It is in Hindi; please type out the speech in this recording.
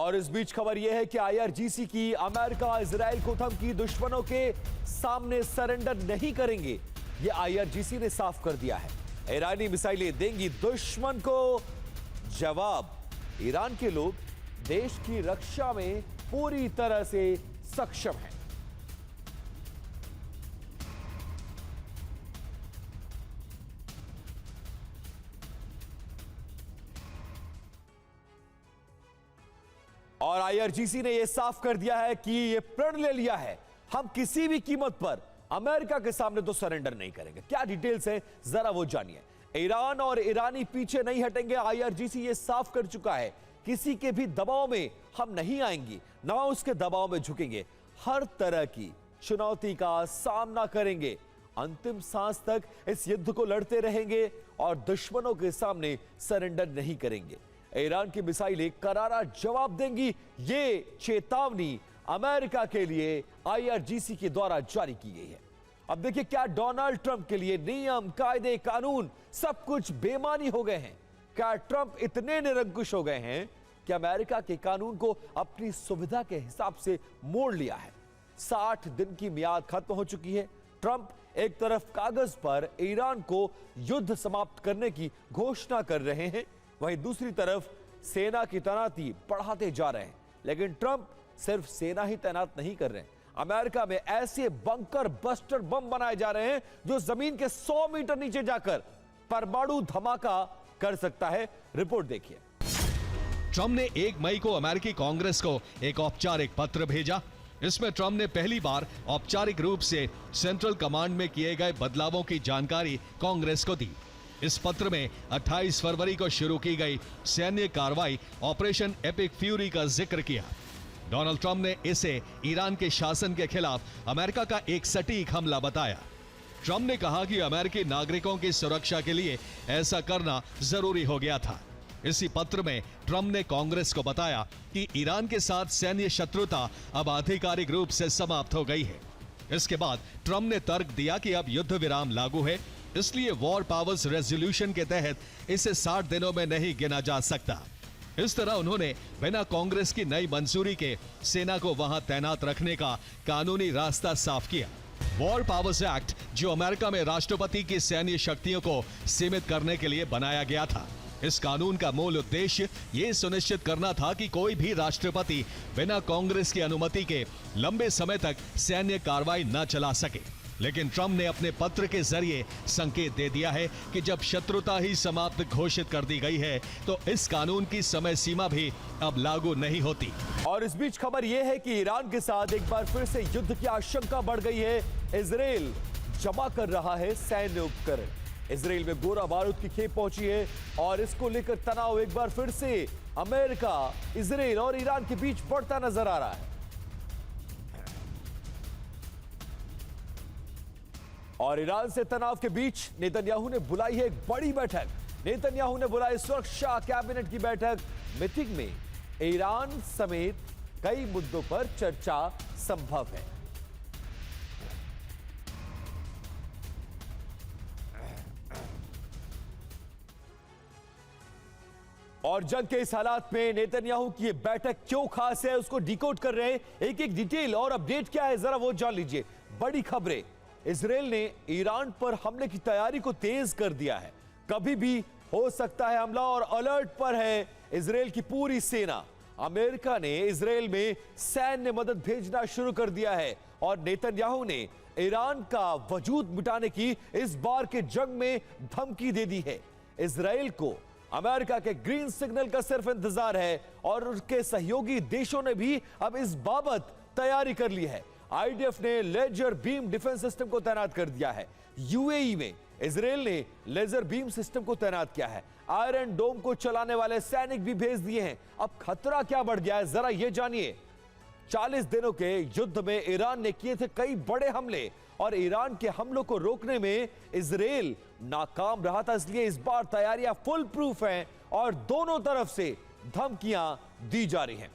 और इस बीच खबर यह है कि आईआरजीसी की अमेरिका इजराइल को धमकी, दुश्मनों के सामने सरेंडर नहीं करेंगे, यह आईआरजीसी ने साफ कर दिया है। ईरानी मिसाइलें देंगी दुश्मन को जवाब। ईरान के लोग देश की रक्षा में पूरी तरह से सक्षम हैं। और आईआरजीसी ने यह साफ कर दिया है कि यह प्रण ले लिया है, हम किसी भी कीमत पर अमेरिका के सामने तो सरेंडर नहीं करेंगे। क्या डिटेल्स है जरा वो जानिए। ईरान और ईरानी पीछे नहीं हटेंगे, आईआरजीसी यह साफ कर चुका है, किसी के भी दबाव में हम नहीं आएंगे, ना उसके दबाव में झुकेंगे, हर तरह की चुनौती का सामना करेंगे, अंतिम सांस तक इस युद्ध को लड़ते रहेंगे और दुश्मनों के सामने सरेंडर नहीं करेंगे। ईरान की मिसाइलें करारा जवाब देंगी, ये चेतावनी अमेरिका के लिए आईआरजीसी के द्वारा जारी की गई है। अब देखिए क्या डोनाल्ड ट्रंप के लिए नियम, कायदे, कानून सब कुछ बेमानी हो गए हैं। क्या ट्रंप इतने निरंकुश हो गए हैं कि अमेरिका के कानून को अपनी सुविधा के हिसाब से मोड़ लिया है। 60 दिन की मियाद खत्म हो चुकी है। ट्रंप एक तरफ कागज पर ईरान को युद्ध समाप्त करने की घोषणा कर रहे हैं, वहीं दूसरी तरफ सेना की तैनाती बढ़ाते जा रहे हैं। लेकिन ट्रंप सिर्फ सेना ही तैनात नहीं कर रहे हैं, अमेरिका में ऐसे बंकर बस्टर बम बनाए जा रहे हैं जो जमीन के 100 मीटर नीचे जाकर परमाणु धमाका कर सकता है। रिपोर्ट देखिए। ट्रंप ने 1 मई को अमेरिकी कांग्रेस को एक औपचारिक पत्र भेजा। इसमें ट्रंप ने पहली बार औपचारिक रूप से सेंट्रल कमांड में किए गए बदलावों की जानकारी कांग्रेस को दी। इस पत्र में 28 फरवरी को शुरू की गई सैन्य कार्रवाई ऑपरेशन एपिक फ्यूरी का जिक्र किया। डोनाल्ड ट्रंप ने इसे ईरान के शासन के खिलाफ अमेरिका का एक सटीक हमला बताया। ट्रंप ने कहा कि अमेरिकी नागरिकों की सुरक्षा के लिए ऐसा करना जरूरी हो गया था। इसी पत्र में ट्रंप ने कांग्रेस को बताया कि ईरान के साथ सैन्य शत्रुता अब आधिकारिक रूप से समाप्त हो गई है। इसके बाद ट्रंप ने तर्क दिया कि अब युद्ध विराम लागू है, इसलिए वॉर पावर्स रेजोल्यूशन के तहत इसे 60 दिनों में नहीं गिना जा सकता। इस तरह उन्होंने बिना कांग्रेस की नई मंजूरी के सेना को वहां तैनात रखने का कानूनी रास्ता साफ किया। वॉर पावर्स एक्ट, जो अमेरिका में राष्ट्रपति की सैन्य शक्तियों को सीमित करने के लिए बनाया गया था, इस कानून का मूल उद्देश्य यह सुनिश्चित करना था कि कोई भी राष्ट्रपति बिना कांग्रेस की अनुमति के लंबे समय तक सैन्य कार्रवाई न चला सके। लेकिन ट्रंप ने अपने पत्र के जरिए संकेत दे दिया है कि जब शत्रुता ही समाप्त घोषित कर दी गई है तो इस कानून की समय सीमा भी अब लागू नहीं होती। और इस बीच खबर यह है कि ईरान के साथ एक बार फिर से युद्ध की आशंका बढ़ गई है। इजराइल जमा कर रहा है सैन्य उपकरण। इजराइल में गोला बारूद की खेप पहुंची है और इसको लेकर तनाव एक बार फिर से अमेरिका, इजराइल और ईरान के बीच बढ़ता नजर आ रहा है। और ईरान से तनाव के बीच नेतन्याहू ने बुलाई है एक बड़ी बैठक। नेतन्याहू ने बुलाई सुरक्षा कैबिनेट की बैठक। मीटिंग में ईरान समेत कई मुद्दों पर चर्चा संभव है। और जंग के इस हालात में नेतन्याहू की यह बैठक क्यों खास है, उसको डिकोड कर रहे हैं। एक एक डिटेल और अपडेट क्या है जरा वो जान लीजिए। बड़ी खबरें, इजराइल ने ईरान पर हमले की तैयारी को तेज कर दिया है, कभी भी हो सकता है हमला और अलर्ट पर है इजराइल की पूरी सेना। अमेरिका ने इजराइल में सैन्य मदद भेजना शुरू कर दिया है और नेतन्याहू ने ईरान का वजूद मिटाने की इस बार के जंग में धमकी दे दी है। इजराइल को अमेरिका के ग्रीन सिग्नल का सिर्फ इंतजार है और उसके सहयोगी देशों ने भी अब इस बाबत तैयारी कर ली है। आईडीएफ ने लेजर बीम डिफेंस सिस्टम को तैनात कर दिया है। यूएई में इजराइल ने लेजर बीम सिस्टम को तैनात किया है। आयरन डोम को चलाने वाले सैनिक भी भेज दिए हैं। अब खतरा क्या बढ़ गया है जरा यह जानिए। 40 दिनों के युद्ध में ईरान ने किए थे कई बड़े हमले और ईरान के हमलों को रोकने में इजराइल नाकाम रहा था, इसलिए इस बार तैयारियां फुल प्रूफ हैं और दोनों तरफ से धमकियां दी जा रही हैं।